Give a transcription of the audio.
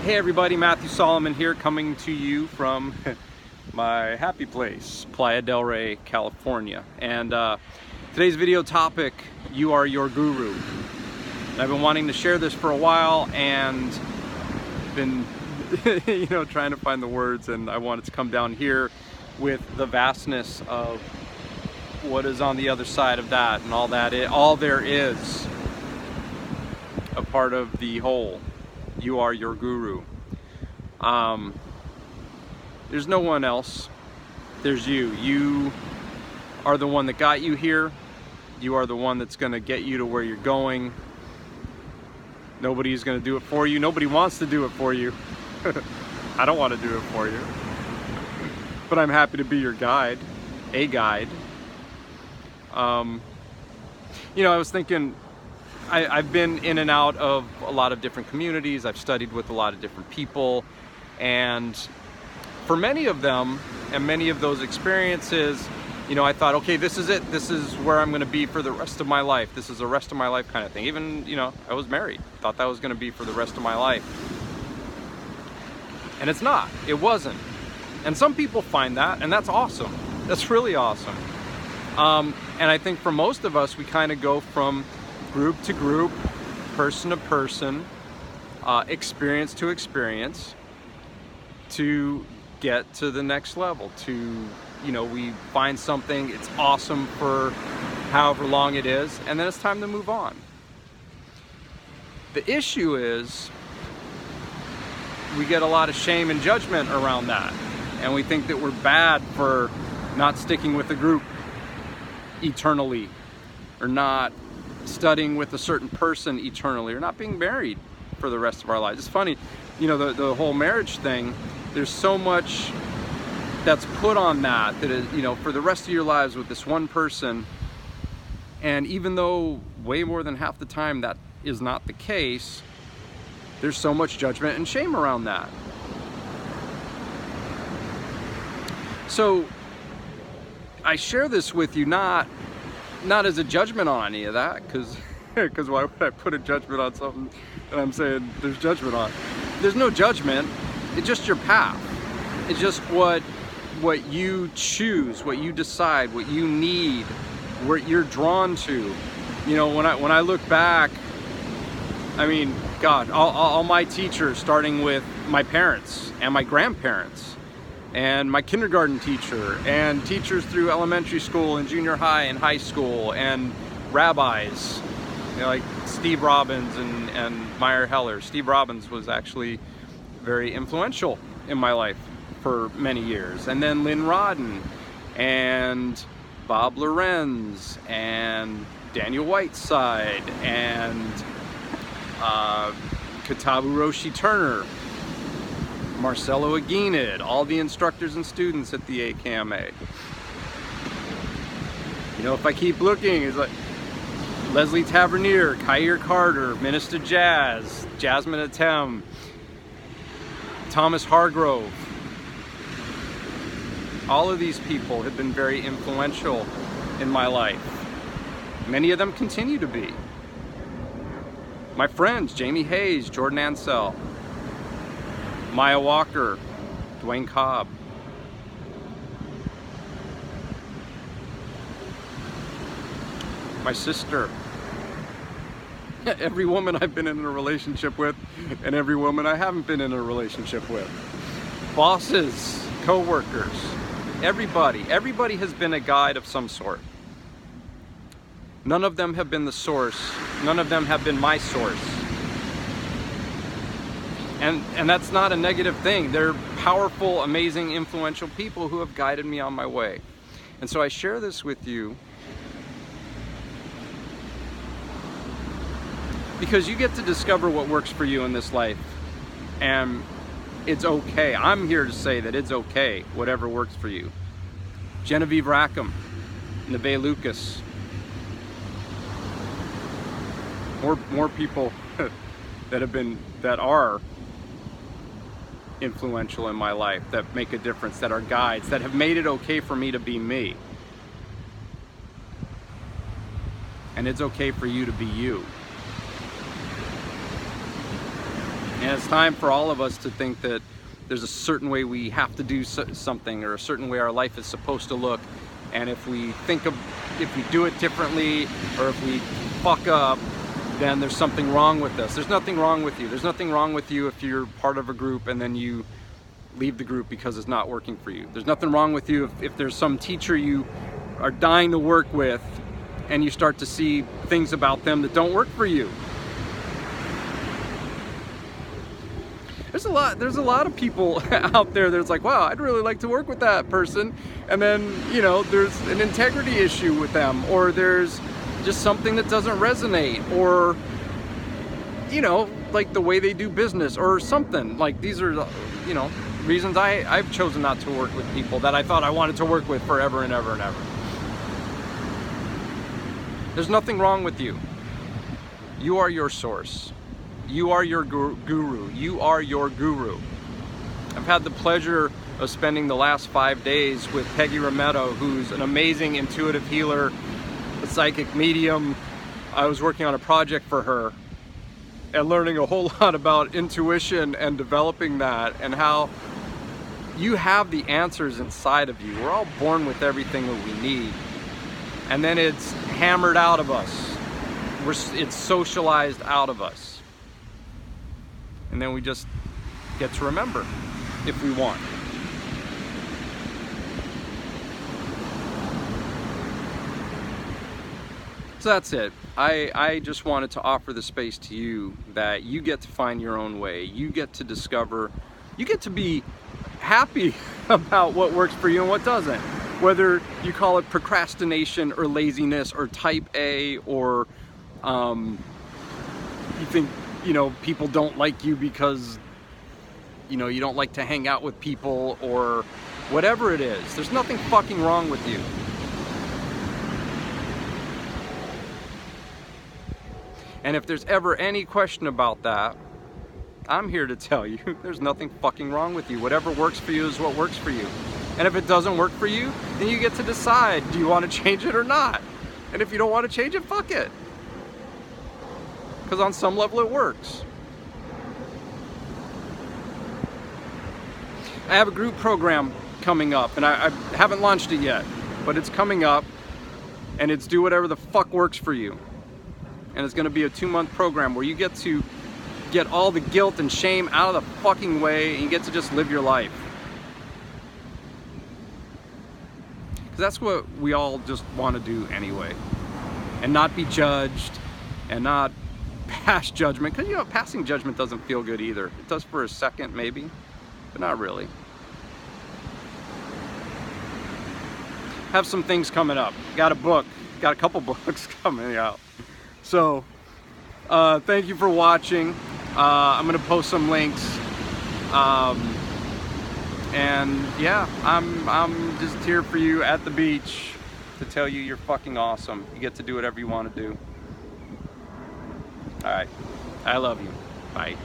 Hey everybody, Matthew Solomon here, coming to you from my happy place, Playa del Rey, California. And today's video topic, you are your guru. And I've been wanting to share this for a while and been trying to find the words, and I wanted to come down here with the vastness of what is on the other side of that and all there is a part of the whole. You are your guru. There's no one else. There's you. You are the one that got you here. You are the one that's going to get you to where you're going. Nobody's going to do it for you. Nobody wants to do it for you. I don't want to do it for you. But I'm happy to be your guide. A guide. I was thinking, I've been in and out of a lot of different communities. I've studied with a lot of different people, and for many of them and many of those experiences, I thought, okay, this is it. This is where I'm going to be for the rest of my life. This is a rest of my life kind of thing. Even, I was married. Thought that was going to be for the rest of my life. And it's not. It wasn't. And some people find that, and that's awesome. That's really awesome. And I think for most of us, we kind of go from group to group, person to person, experience to experience, to get to the next level. We find something, it's awesome for however long it is, and then it's time to move on. The issue is we get a lot of shame and judgment around that, and we think that we're bad for not sticking with the group eternally, or not studying with a certain person eternally, or not being married for the rest of our lives. It's funny, the whole marriage thing, there's so much that's put on that is, for the rest of your lives with this one person. And even though way more than half the time that is not the case, there's so much judgment and shame around that. So I share this with you not as a judgment on any of that, because why would I put a judgment on something that I'm saying there's judgment on? There's no judgment. It's just your path. It's just what you choose, what you decide, what you need, what you're drawn to. When I look back, God, all my teachers, starting with my parents and my grandparents, and my kindergarten teacher, and teachers through elementary school and junior high and high school, and rabbis, like Steve Robbins and Meyer Heller. Steve Robbins was actually very influential in my life for many years. And then Lynn Rodden, and Bob Lorenz, and Daniel Whiteside, and Katabu Roshi Turner, Marcelo Aguinid, all the instructors and students at the AKMA. If I keep looking, it's like Leslie Tavernier, Kyer Carter, Minister Jazz, Jasmine Atem, Thomas Hargrove. All of these people have been very influential in my life. Many of them continue to be. My friends, Jamie Hayes, Jordan Ansell, Maya Walker, Dwayne Cobb. My sister. Every woman I've been in a relationship with, and every woman I haven't been in a relationship with. Bosses, co-workers, everybody has been a guide of some sort. None of them have been the source. None of them have been my source. And that's not a negative thing. They're powerful, amazing, influential people who have guided me on my way. And so I share this with you because you get to discover what works for you in this life. And it's okay. I'm here to say that it's okay, whatever works for you. Genevieve Rackham, Neve Lucas. More people that are influential in my life, that make a difference, that are guides, that have made it okay for me to be me. And it's okay for you to be you. And it's time for all of us to think that there's a certain way we have to do something, or a certain way our life is supposed to look. And if we do it differently, or if we fuck up, then there's something wrong with us. There's nothing wrong with you. There's nothing wrong with you if you're part of a group and then you leave the group because it's not working for you. There's nothing wrong with you if there's some teacher you are dying to work with and you start to see things about them that don't work for you. There's a lot of people out there that's like, wow, I'd really like to work with that person. And then, you know, there's an integrity issue with them, or there's just something that doesn't resonate, or, you know, like the way they do business or something. Like, these are, you know, reasons I've chosen not to work with people that I thought I wanted to work with forever and ever and ever. There's nothing wrong with you. You are your source. You are your guru. You are your guru. I've had the pleasure of spending the last 5 days with Peggy Rametto, who's an amazing intuitive healer, a psychic medium. I was working on a project for her and learning a whole lot about intuition and developing that, and how you have the answers inside of you. We're all born with everything that we need, and then it's hammered out of us. It's socialized out of us. And then we just get to remember if we want. So that's it. I just wanted to offer the space to you that you get to find your own way. You get to discover, you get to be happy about what works for you and what doesn't. Whether you call it procrastination or laziness or type A, or you think, you know, people don't like you because, you know, you don't like to hang out with people, or whatever it is. There's nothing fucking wrong with you. And if there's ever any question about that, I'm here to tell you there's nothing fucking wrong with you. Whatever works for you is what works for you. And if it doesn't work for you, then you get to decide, do you want to change it or not? And if you don't want to change it, fuck it. Because on some level it works. I have a group program coming up, and I haven't launched it yet, but it's coming up, and it's do whatever the fuck works for you. And it's going to be a 2-month program where you get to get all the guilt and shame out of the fucking way, and you get to just live your life. Because that's what we all just want to do anyway. And not be judged, and not pass judgment. Because, you know, passing judgment doesn't feel good either. It does for a second, maybe, but not really. Have some things coming up. Got a book. Got a couple books coming out. So, thank you for watching. I'm going to post some links. And yeah, I'm just here for you at the beach to tell you you're fucking awesome. You get to do whatever you want to do. All right. I love you. Bye.